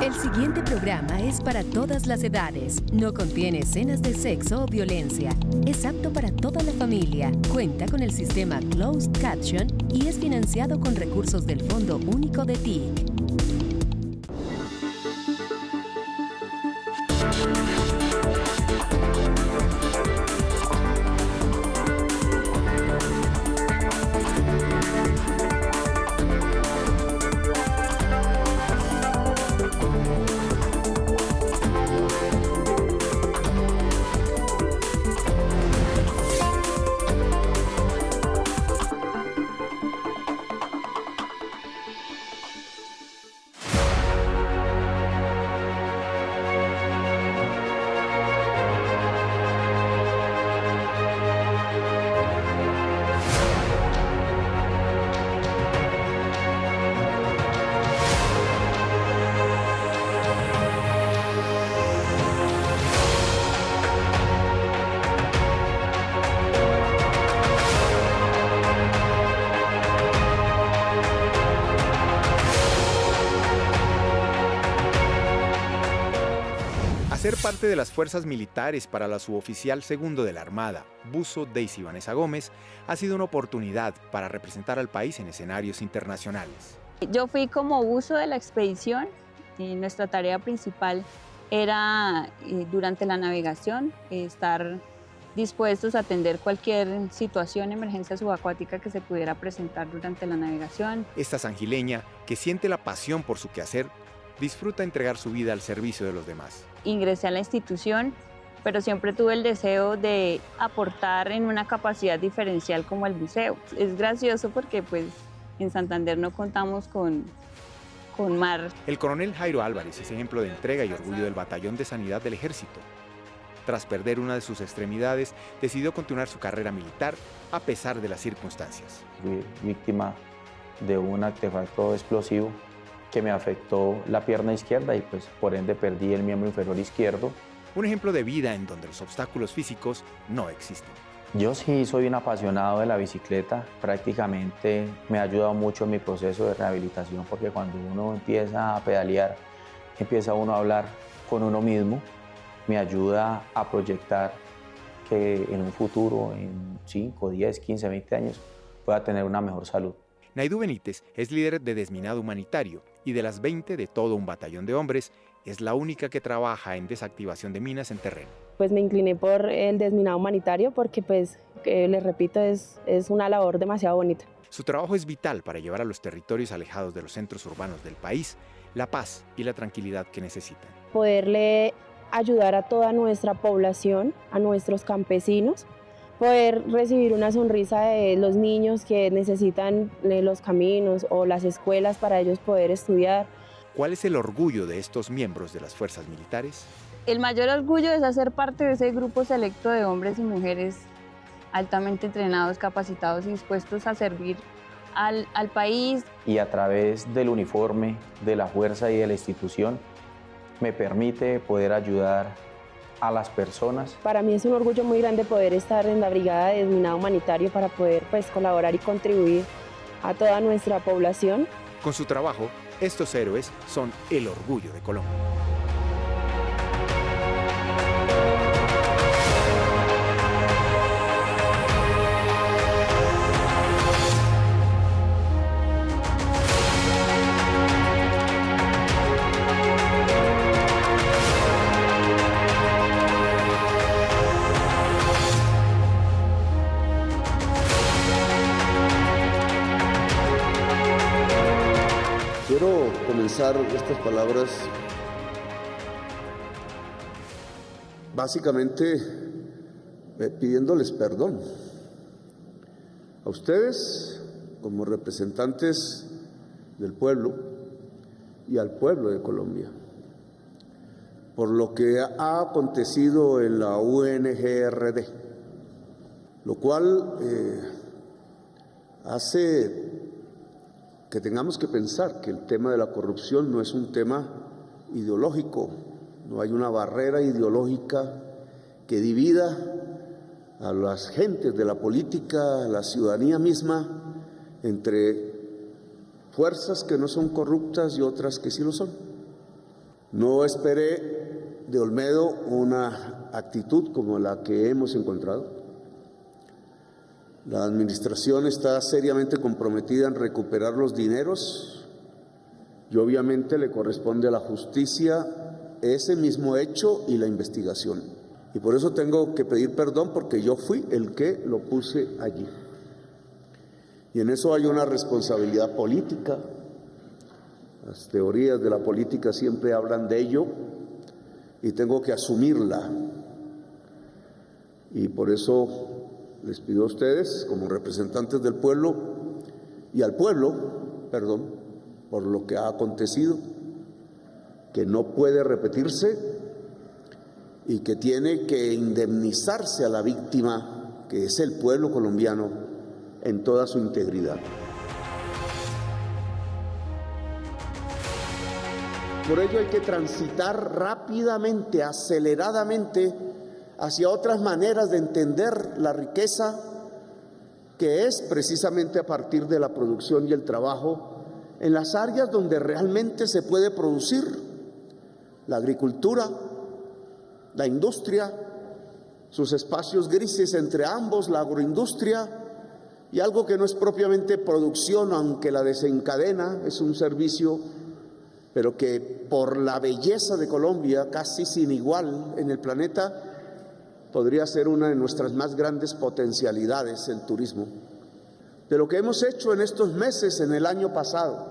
El siguiente programa es para todas las edades. No contiene escenas de sexo o violencia. Es apto para toda la familia. Cuenta con el sistema Closed Caption y es financiado con recursos del Fondo Único de TIC. Ser parte de las fuerzas militares para la suboficial segundo de la Armada, buzo Daisy Vanessa Gómez, ha sido una oportunidad para representar al país en escenarios internacionales. Yo fui como buzo de la expedición y nuestra tarea principal era, durante la navegación, estar dispuestos a atender cualquier situación, emergencia subacuática que se pudiera presentar durante la navegación. Esta sangileña, que siente la pasión por su quehacer, disfruta entregar su vida al servicio de los demás. Ingresé a la institución, pero siempre tuve el deseo de aportar en una capacidad diferencial como el buceo. Es gracioso porque pues, en Santander no contamos con mar. El coronel Jairo Álvarez es ejemplo de entrega y orgullo del Batallón de Sanidad del Ejército. Tras perder una de sus extremidades, decidió continuar su carrera militar a pesar de las circunstancias. Fui víctima de un artefacto explosivo que me afectó la pierna izquierda y pues por ende perdí el miembro inferior izquierdo. Un ejemplo de vida en donde los obstáculos físicos no existen. Yo sí soy un apasionado de la bicicleta, prácticamente me ha ayudado mucho en mi proceso de rehabilitación porque cuando uno empieza a pedalear, empieza uno a hablar con uno mismo, me ayuda a proyectar que en un futuro, en 5, 10, 15, 20 años, pueda tener una mejor salud. Naidú Benítez es líder de Desminado Humanitario y de las 20 de todo un batallón de hombres, es la única que trabaja en desactivación de minas en terreno. Pues me incliné por el Desminado Humanitario porque, pues, les repito, es una labor demasiado bonita. Su trabajo es vital para llevar a los territorios alejados de los centros urbanos del país la paz y la tranquilidad que necesitan. Poderle ayudar a toda nuestra población, a nuestros campesinos, poder recibir una sonrisa de los niños que necesitan los caminos o las escuelas para ellos poder estudiar. ¿Cuál es el orgullo de estos miembros de las fuerzas militares? El mayor orgullo es hacer parte de ese grupo selecto de hombres y mujeres altamente entrenados, capacitados y dispuestos a servir al país. Y a través del uniforme, de la fuerza y de la institución, me permite poder ayudar a las personas. Para mí es un orgullo muy grande poder estar en la Brigada de Desminado Humanitario para poder colaborar y contribuir a toda nuestra población. Con su trabajo, estos héroes son el orgullo de Colombia. Quiero comenzar estas palabras básicamente pidiéndoles perdón a ustedes como representantes del pueblo y al pueblo de Colombia por lo que ha acontecido en la UNGRD, lo cual hace que tengamos que pensar que el tema de la corrupción no es un tema ideológico, no hay una barrera ideológica que divida a las gentes de la política, a la ciudadanía misma, entre fuerzas que no son corruptas y otras que sí lo son. No esperé de Olmedo una actitud como la que hemos encontrado. La administración está seriamente comprometida en recuperar los dineros y obviamente le corresponde a la justicia ese mismo hecho y la investigación. Y por eso tengo que pedir perdón, porque yo fui el que lo puse allí. Y en eso hay una responsabilidad política. Las teorías de la política siempre hablan de ello y tengo que asumirla. Y por eso les pido a ustedes, como representantes del pueblo, y al pueblo, perdón, por lo que ha acontecido, que no puede repetirse y que tiene que indemnizarse a la víctima, que es el pueblo colombiano, en toda su integridad. Por ello hay que transitar rápidamente, aceleradamente, hacia otras maneras de entender la riqueza, que es precisamente a partir de la producción y el trabajo en las áreas donde realmente se puede producir: la agricultura, la industria, sus espacios grises entre ambos, la agroindustria, y algo que no es propiamente producción, aunque la desencadena, es un servicio, pero que por la belleza de Colombia, casi sin igual en el planeta, podría ser una de nuestras más grandes potencialidades, el turismo. De lo que hemos hecho en estos meses, en el año pasado,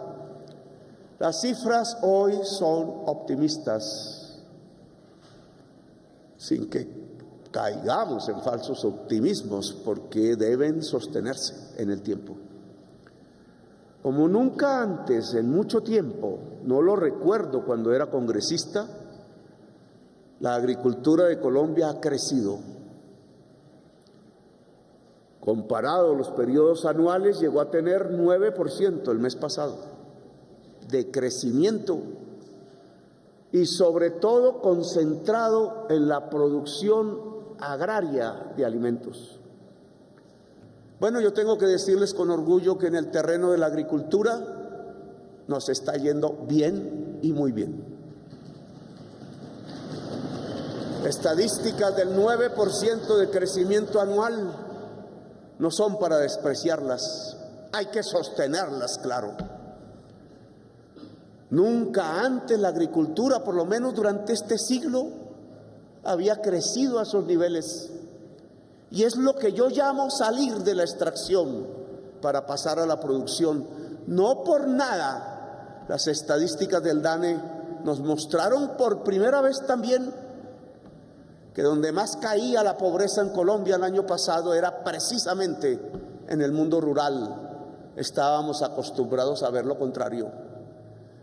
las cifras hoy son optimistas, sin que caigamos en falsos optimismos, porque deben sostenerse en el tiempo. Como nunca antes, en mucho tiempo, no lo recuerdo cuando era congresista, la agricultura de Colombia ha crecido. Comparado a los periodos anuales, llegó a tener 9% el mes pasado de crecimiento, y sobre todo concentrado en la producción agraria de alimentos. Bueno, yo tengo que decirles con orgullo que en el terreno de la agricultura nos está yendo bien y muy bien. Estadísticas del 9% de crecimiento anual no son para despreciarlas, hay que sostenerlas, claro. Nunca antes la agricultura, por lo menos durante este siglo, había crecido a esos niveles. Y es lo que yo llamo salir de la extracción para pasar a la producción. No por nada las estadísticas del DANE nos mostraron por primera vez también que donde más caía la pobreza en Colombia el año pasado era precisamente en el mundo rural. Estábamos acostumbrados a ver lo contrario,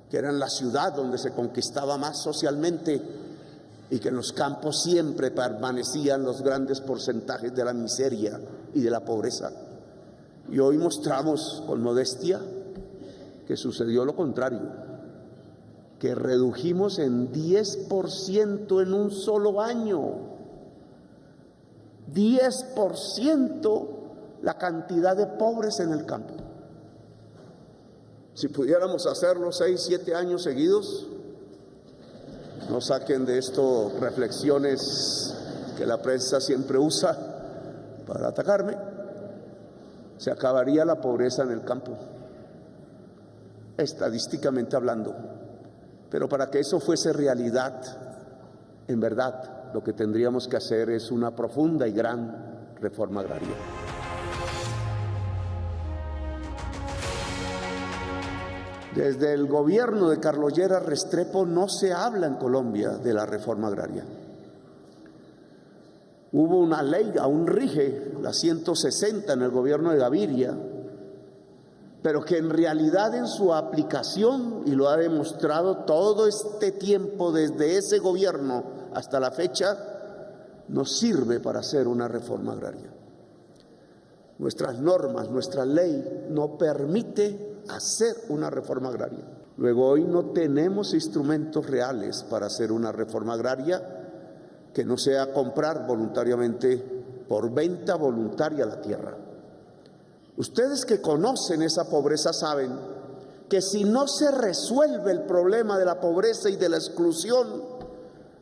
que era en la ciudad donde se conquistaba más socialmente, y que en los campos siempre permanecían los grandes porcentajes de la miseria y de la pobreza. Y hoy mostramos con modestia que sucedió lo contrario, que redujimos en 10% en un solo año, 10% la cantidad de pobres en el campo. Si pudiéramos hacerlo 6, 7 años seguidos, no saquen de esto reflexiones que la prensa siempre usa para atacarme, se acabaría la pobreza en el campo, estadísticamente hablando. Pero para que eso fuese realidad, en verdad, lo que tendríamos que hacer es una profunda y gran reforma agraria. Desde el gobierno de Carlos Lleras Restrepo no se habla en Colombia de la reforma agraria. Hubo una ley, aún rige, la 160 en el gobierno de Gaviria, pero que en realidad en su aplicación, y lo ha demostrado todo este tiempo desde ese gobierno hasta la fecha, no sirve para hacer una reforma agraria. Nuestras normas, nuestra ley no permite hacer una reforma agraria. Luego hoy no tenemos instrumentos reales para hacer una reforma agraria que no sea comprar voluntariamente por venta voluntaria la tierra. Ustedes que conocen esa pobreza saben que si no se resuelve el problema de la pobreza y de la exclusión,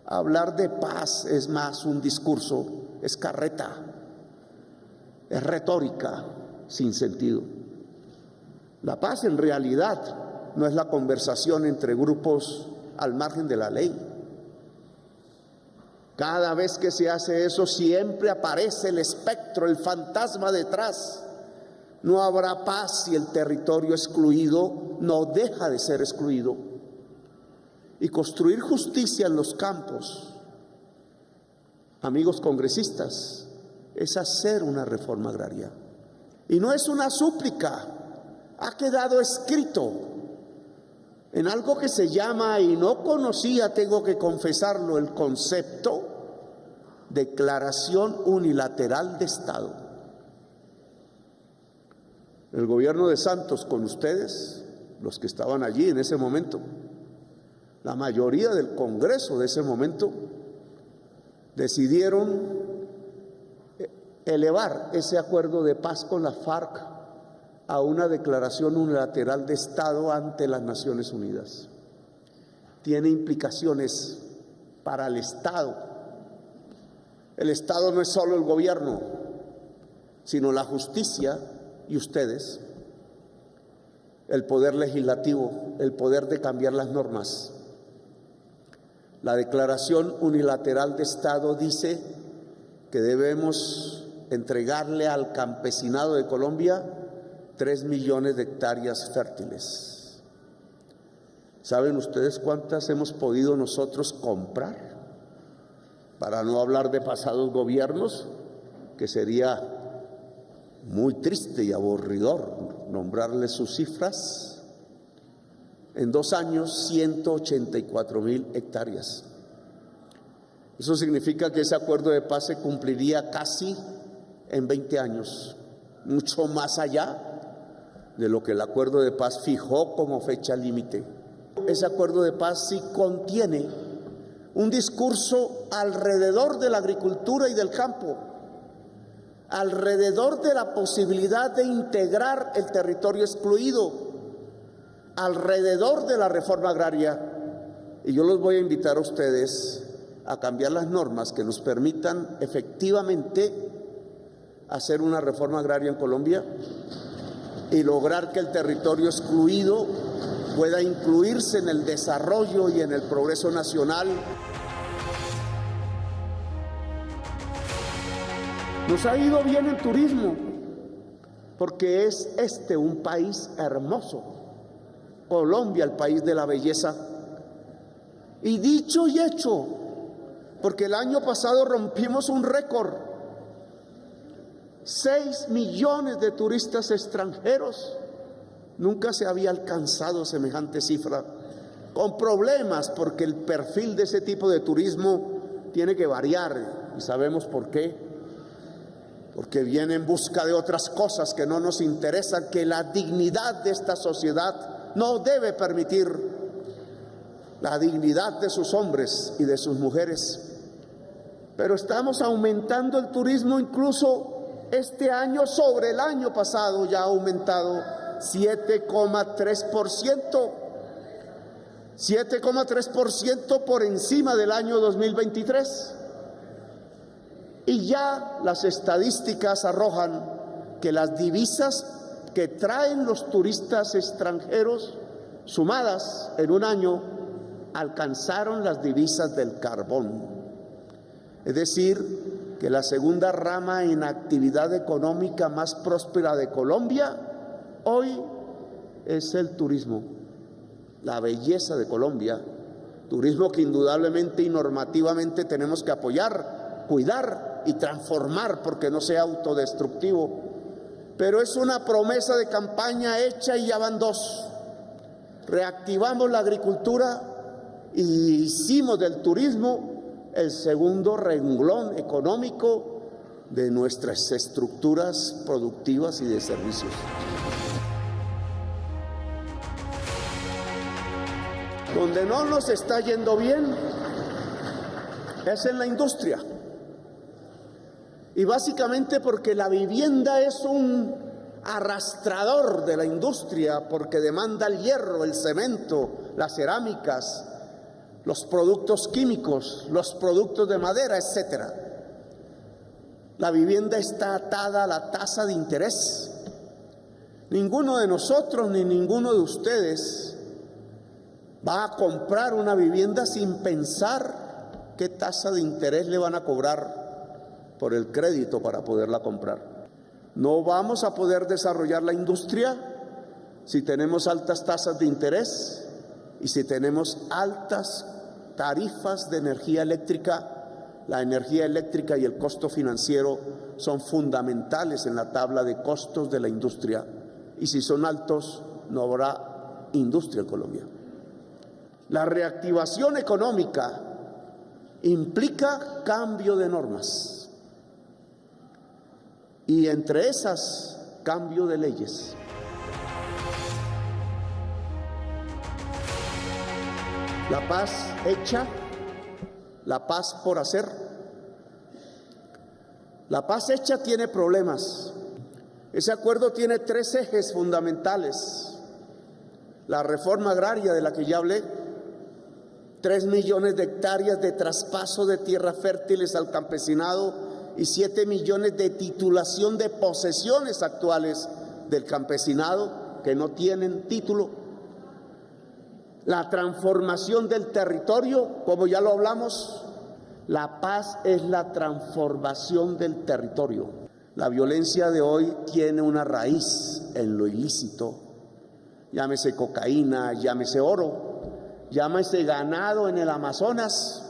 hablar de paz es más un discurso, es carreta, es retórica sin sentido. La paz en realidad no es la conversación entre grupos al margen de la ley. Cada vez que se hace eso siempre aparece el espectro, el fantasma detrás. No habrá paz si el territorio excluido no deja de ser excluido. Y construir justicia en los campos, amigos congresistas, es hacer una reforma agraria. Y no es una súplica, ha quedado escrito en algo que se llama, y no conocía, tengo que confesarlo, el concepto Declaración Unilateral de Estado. El gobierno de Santos, con ustedes, los que estaban allí en ese momento, la mayoría del Congreso de ese momento, decidieron elevar ese acuerdo de paz con la FARC a una declaración unilateral de Estado ante las Naciones Unidas. Tiene implicaciones para el Estado. El Estado no es solo el gobierno, sino la justicia y ustedes, el poder legislativo, el poder de cambiar las normas. La Declaración Unilateral de Estado dice que debemos entregarle al campesinado de Colombia 3 millones de hectáreas fértiles. ¿Saben ustedes cuántas hemos podido nosotros comprar? Para no hablar de pasados gobiernos, que sería muy triste y aburridor nombrarles sus cifras. En 2 años, 184,000 hectáreas. Eso significa que ese acuerdo de paz se cumpliría casi en 20 años, mucho más allá de lo que el acuerdo de paz fijó como fecha límite. Ese acuerdo de paz sí contiene un discurso alrededor de la agricultura y del campo, alrededor de la posibilidad de integrar el territorio excluido, alrededor de la reforma agraria. Y yo los voy a invitar a ustedes a cambiar las normas que nos permitan efectivamente hacer una reforma agraria en Colombia y lograr que el territorio excluido pueda incluirse en el desarrollo y en el progreso nacional. Nos ha ido bien en turismo, porque es un país hermoso, Colombia, el país de la belleza. Y dicho y hecho, porque el año pasado rompimos un récord, 6 millones de turistas extranjeros. Nunca se había alcanzado semejante cifra, con problemas, porque el perfil de ese tipo de turismo tiene que variar, y sabemos por qué. Porque viene en busca de otras cosas que no nos interesan, que la dignidad de esta sociedad no debe permitir, la dignidad de sus hombres y de sus mujeres. Pero estamos aumentando el turismo incluso este año sobre el año pasado, ya ha aumentado 7,3%, 7,3% por encima del año 2023. Y ya las estadísticas arrojan que las divisas que traen los turistas extranjeros, sumadas en un año, alcanzaron las divisas del carbón. Es decir, que la segunda rama en actividad económica más próspera de Colombia hoy es el turismo, la belleza de Colombia, turismo que indudablemente y normativamente tenemos que apoyar, cuidar y transformar porque no sea autodestructivo. Pero es una promesa de campaña hecha y ya van 2. Reactivamos la agricultura y hicimos del turismo el segundo renglón económico de nuestras estructuras productivas y de servicios. Donde no nos está yendo bien es en la industria. Y básicamente porque la vivienda es un arrastrador de la industria porque demanda el hierro, el cemento, las cerámicas, los productos químicos, los productos de madera, etc. La vivienda está atada a la tasa de interés. Ninguno de nosotros ni ninguno de ustedes va a comprar una vivienda sin pensar qué tasa de interés le van a cobrar por el crédito para poderla comprar. No vamos a poder desarrollar la industria si tenemos altas tasas de interés y si tenemos altas tarifas de energía eléctrica. La energía eléctrica y el costo financiero son fundamentales en la tabla de costos de la industria, y si son altos no habrá industria en Colombia. La reactivación económica implica cambio de normas, y entre esas, cambio de leyes. La paz hecha, la paz por hacer. La paz hecha tiene problemas. Ese acuerdo tiene 3 ejes fundamentales. La reforma agraria de la que ya hablé, 3 millones de hectáreas de traspaso de tierras fértiles al campesinado y 7 millones de titulación de posesiones actuales del campesinado que no tienen título. La transformación del territorio, como ya lo hablamos, la paz es la transformación del territorio. La violencia de hoy tiene una raíz en lo ilícito, llámese cocaína, llámese oro, llámese ganado en el Amazonas,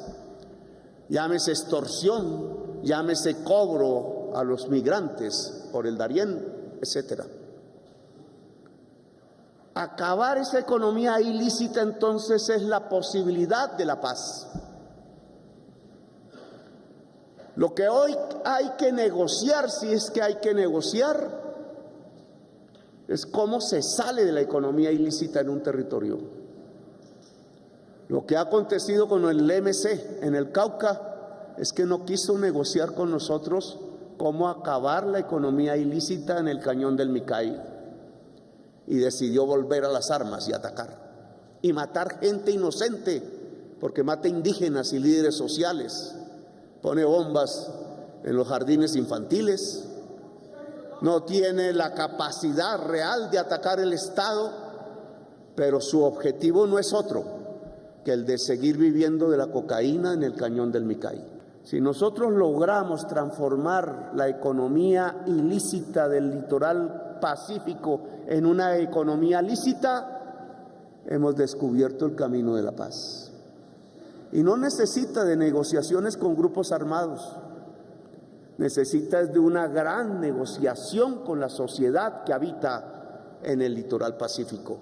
llámese extorsión, llámese cobro a los migrantes por el Darién, etc. Acabar esa economía ilícita entonces es la posibilidad de la paz. Lo que hoy hay que negociar, si es que hay que negociar, es cómo se sale de la economía ilícita en un territorio. Lo que ha acontecido con el MC en el Cauca es que no quiso negociar con nosotros cómo acabar la economía ilícita en el cañón del Micay, y decidió volver a las armas y atacar y matar gente inocente, porque mata indígenas y líderes sociales, pone bombas en los jardines infantiles, no tiene la capacidad real de atacar el Estado, pero su objetivo no es otro que el de seguir viviendo de la cocaína en el cañón del Micay. Si nosotros logramos transformar la economía ilícita del litoral pacífico en una economía lícita, hemos descubierto el camino de la paz. Y no necesita de negociaciones con grupos armados, necesita de una gran negociación con la sociedad que habita en el litoral pacífico.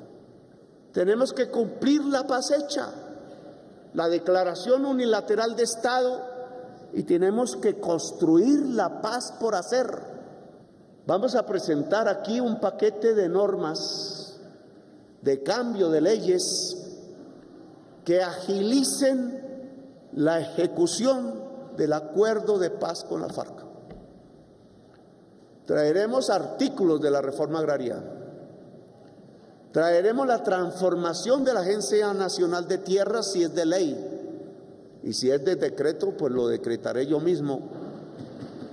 Tenemos que cumplir la paz hecha, la declaración unilateral de Estado, y tenemos que construir la paz por hacer. Vamos a presentar aquí un paquete de normas de cambio de leyes que agilicen la ejecución del acuerdo de paz con la FARC. Traeremos artículos de la reforma agraria, traeremos la transformación de la Agencia Nacional de Tierras si es de ley, y si es de decreto, pues lo decretaré yo mismo.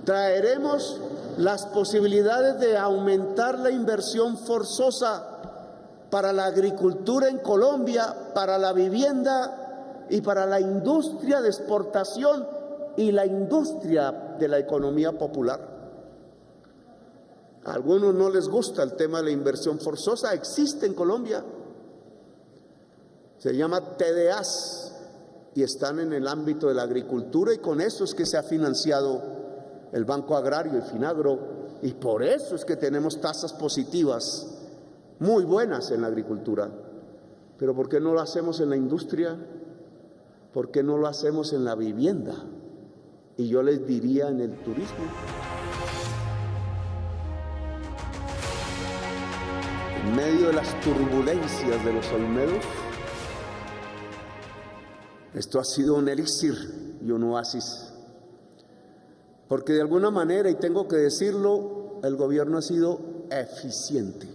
Traeremos las posibilidades de aumentar la inversión forzosa para la agricultura en Colombia, para la vivienda y para la industria de exportación y la industria de la economía popular. A algunos no les gusta el tema de la inversión forzosa, existe en Colombia. Se llama TDAs y están en el ámbito de la agricultura, y con eso es que se ha financiado el Banco Agrario y Finagro, y por eso es que tenemos tasas positivas muy buenas en la agricultura. Pero ¿por qué no lo hacemos en la industria? ¿Por qué no lo hacemos en la vivienda? Y yo les diría en el turismo. En medio de las turbulencias de los olmedos, esto ha sido un elixir y un oasis. Porque de alguna manera, y tengo que decirlo, el gobierno ha sido eficiente.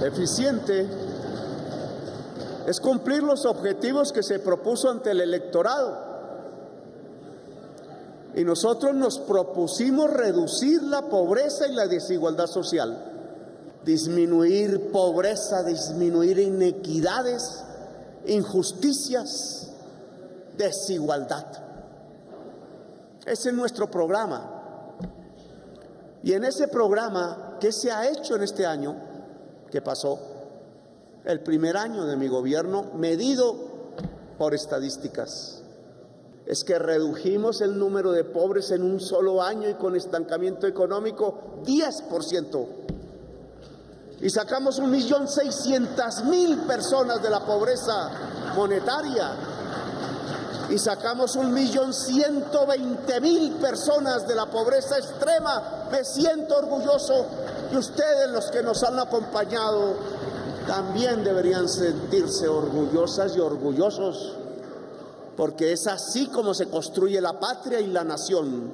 Eficiente es cumplir los objetivos que se propuso ante el electorado. Y nosotros nos propusimos reducir la pobreza y la desigualdad social, disminuir pobreza, disminuir inequidades, injusticias, desigualdad. Ese es nuestro programa. Y en ese programa, ¿qué se ha hecho en este año que pasó? El primer año de mi gobierno, medido por estadísticas, es que redujimos el número de pobres en un solo año y con estancamiento económico 10%. Y sacamos 1.600.000 personas de la pobreza monetaria. Y sacamos 1.120.000 personas de la pobreza extrema. Me siento orgulloso y ustedes, los que nos han acompañado, también deberían sentirse orgullosas y orgullosos, porque es así como se construye la patria y la nación.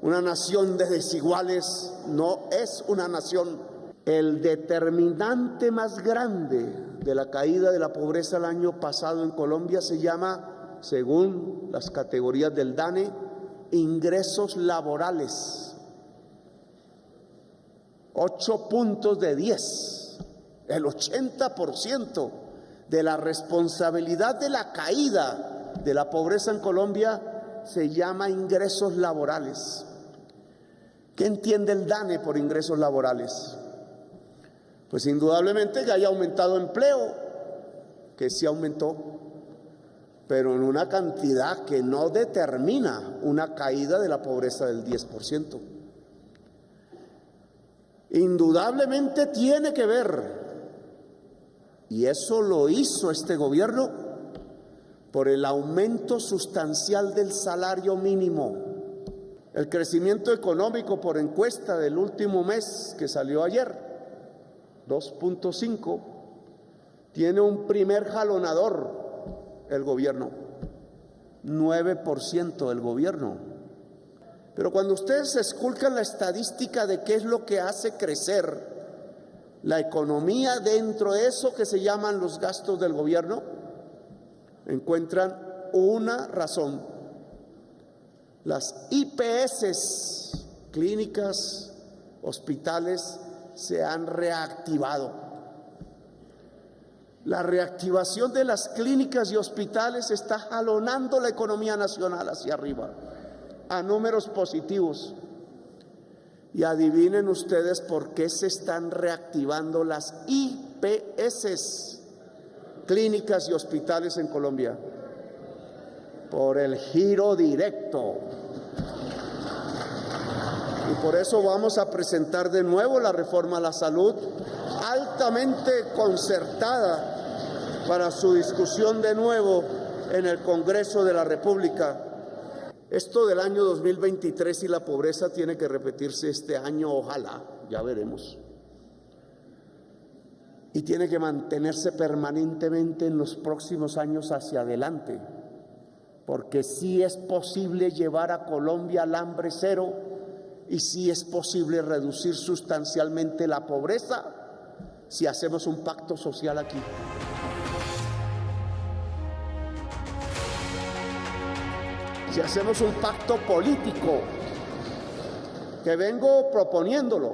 Una nación de desiguales no es una nación. El determinante más grande de la caída de la pobreza el año pasado en Colombia se llama, según las categorías del DANE, ingresos laborales. 8 puntos de 10. El 80% de la responsabilidad de la caída de la pobreza en Colombia se llama ingresos laborales. ¿Qué entiende el DANE por ingresos laborales? Pues indudablemente que haya aumentado empleo, que sí aumentó, pero en una cantidad que no determina una caída de la pobreza del 10%. Indudablemente tiene que ver, y eso lo hizo este gobierno, por el aumento sustancial del salario mínimo. El crecimiento económico por encuesta del último mes que salió ayer, 2.5, tiene un primer jalonador, el gobierno, 9% del gobierno. Pero cuando ustedes esculcan la estadística de qué es lo que hace crecer la economía dentro de eso que se llaman los gastos del gobierno, encuentran una razón. Las IPS, clínicas, hospitales, se han reactivado. La reactivación de las clínicas y hospitales está jalonando la economía nacional hacia arriba, a números positivos. Y adivinen ustedes por qué se están reactivando las IPS, clínicas y hospitales en Colombia. Por el giro directo. Y por eso vamos a presentar de nuevo la reforma a la salud, altamente concertada, para su discusión de nuevo en el Congreso de la República. Esto del año 2023 y la pobreza tiene que repetirse este año, ojalá, ya veremos. Y tiene que mantenerse permanentemente en los próximos años hacia adelante, porque sí es posible llevar a Colombia al hambre cero y sí es posible reducir sustancialmente la pobreza si hacemos un pacto social aquí. Si hacemos un pacto político, que vengo proponiéndolo,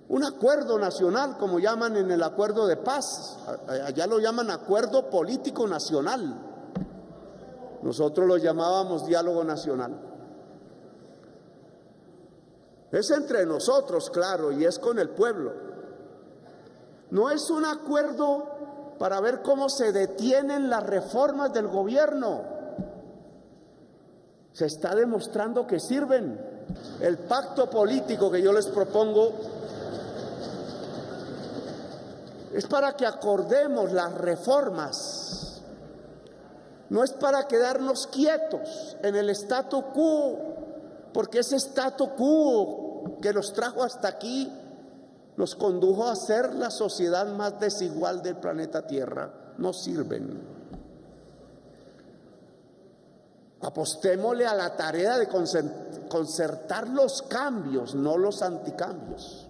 un acuerdo nacional, como llaman en el acuerdo de paz, allá lo llaman acuerdo político nacional, nosotros lo llamábamos diálogo nacional. Es entre nosotros, claro, y es con el pueblo. No es un acuerdo para ver cómo se detienen las reformas del gobierno. Se está demostrando que sirven. El pacto político que yo les propongo es para que acordemos las reformas. No es para quedarnos quietos en el statu quo, porque ese statu quo que nos trajo hasta aquí nos condujo a ser la sociedad más desigual del planeta Tierra. No sirven. Apostémosle a la tarea de concertar los cambios, no los anticambios.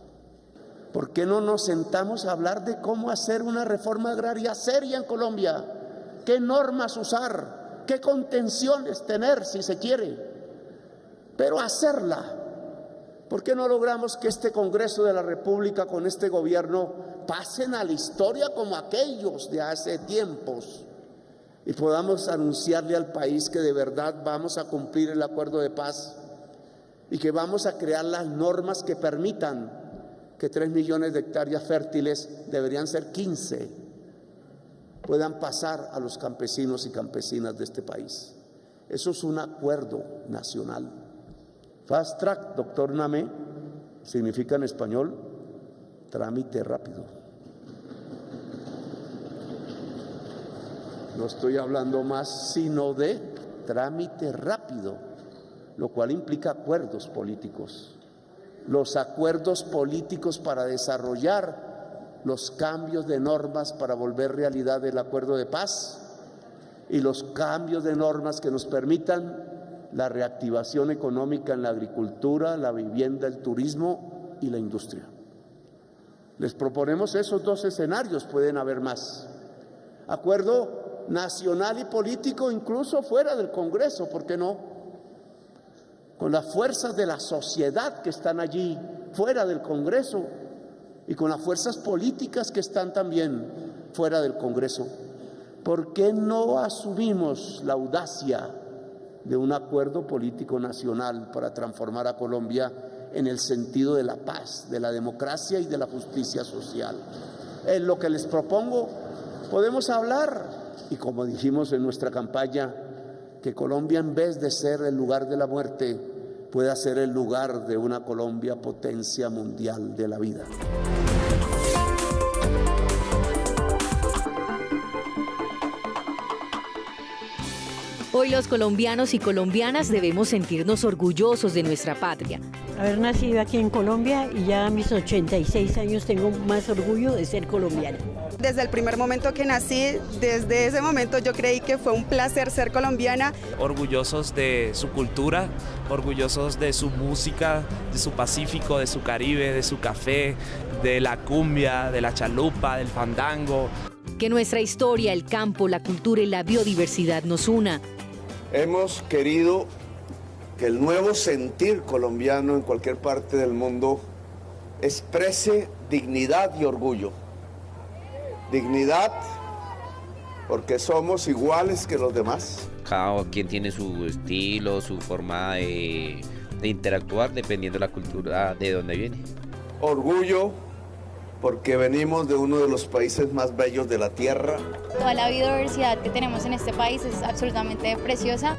¿Por qué no nos sentamos a hablar de cómo hacer una reforma agraria seria en Colombia? ¿Qué normas usar? ¿Qué contenciones tener si se quiere? Pero hacerla. ¿Por qué no logramos que este Congreso de la República con este gobierno pasen a la historia como aquellos de hace tiempos y podamos anunciarle al país que de verdad vamos a cumplir el acuerdo de paz y que vamos a crear las normas que permitan que 3 millones de hectáreas fértiles, deberían ser 15, puedan pasar a los campesinos y campesinas de este país? Eso es un acuerdo nacional. Fast track, doctor Namé, significa en español trámite rápido. No estoy hablando más sino de trámite rápido, lo cual implica acuerdos políticos. Los acuerdos políticos para desarrollar los cambios de normas para volver realidad el acuerdo de paz y los cambios de normas que nos permitan la reactivación económica en la agricultura, la vivienda, el turismo y la industria. Les proponemos esos 2 escenarios, pueden haber más. Acuerdo nacional y político, incluso fuera del Congreso, ¿por qué no? Con las fuerzas de la sociedad que están allí fuera del Congreso y con las fuerzas políticas que están también fuera del Congreso. ¿Por qué no asumimos la audacia de un acuerdo político nacional para transformar a Colombia en el sentido de la paz, de la democracia y de la justicia social? Es lo que les propongo. Podemos hablar, y como dijimos en nuestra campaña, que Colombia, en vez de ser el lugar de la muerte, pueda ser el lugar de una Colombia potencia mundial de la vida. Hoy los colombianos y colombianas debemos sentirnos orgullosos de nuestra patria. Haber nacido aquí en Colombia y ya a mis 86 años tengo más orgullo de ser colombiana. Desde el primer momento que nací, desde ese momento yo creí que fue un placer ser colombiana. Orgullosos de su cultura, orgullosos de su música, de su Pacífico, de su Caribe, de su café, de la cumbia, de la chalupa, del fandango. Que nuestra historia, el campo, la cultura y la biodiversidad nos una. Hemos querido que el nuevo sentir colombiano en cualquier parte del mundo exprese dignidad y orgullo. Dignidad porque somos iguales que los demás. Cada quien tiene su estilo, su forma de interactuar dependiendo de la cultura de donde viene. Orgullo porque venimos de uno de los países más bellos de la tierra. Toda la biodiversidad que tenemos en este país es absolutamente preciosa.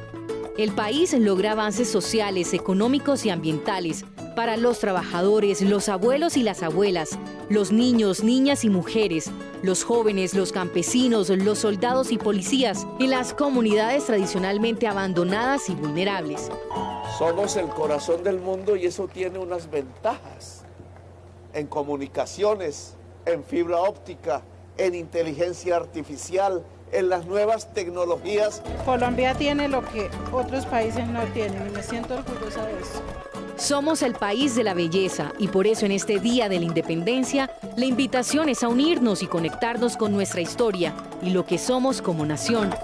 El país logra avances sociales, económicos y ambientales para los trabajadores, los abuelos y las abuelas, los niños, niñas y mujeres, los jóvenes, los campesinos, los soldados y policías, en las comunidades tradicionalmente abandonadas y vulnerables. Somos el corazón del mundo y eso tiene unas ventajas en comunicaciones, en fibra óptica, en inteligencia artificial, en las nuevas tecnologías. Colombia tiene lo que otros países no tienen y me siento orgullosa de eso. Somos el país de la belleza y por eso en este Día de la Independencia la invitación es a unirnos y conectarnos con nuestra historia y lo que somos como nación.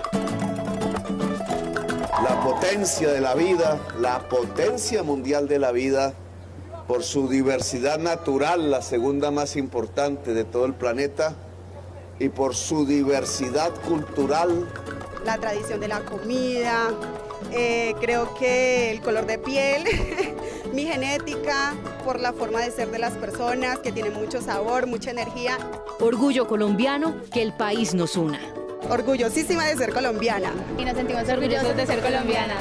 La potencia de la vida, la potencia mundial de la vida, por su diversidad natural, la segunda más importante de todo el planeta, y por su diversidad cultural. La tradición de la comida, creo que el color de piel, mi genética, por la forma de ser de las personas, que tiene mucho sabor, mucha energía. Orgullo colombiano, que el país nos una. Orgullosísima de ser colombiana. Y nos sentimos orgullosos de ser colombianas.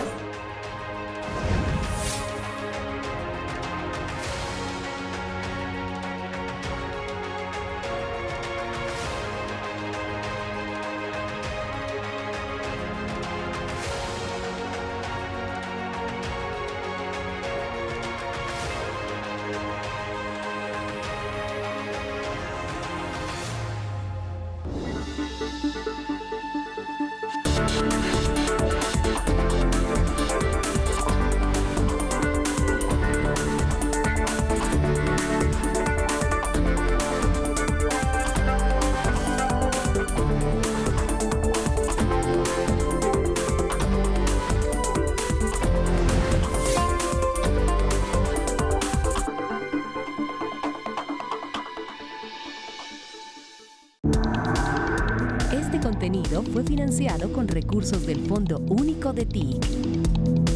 contenido fue financiado con recursos del Fondo Único de TIC.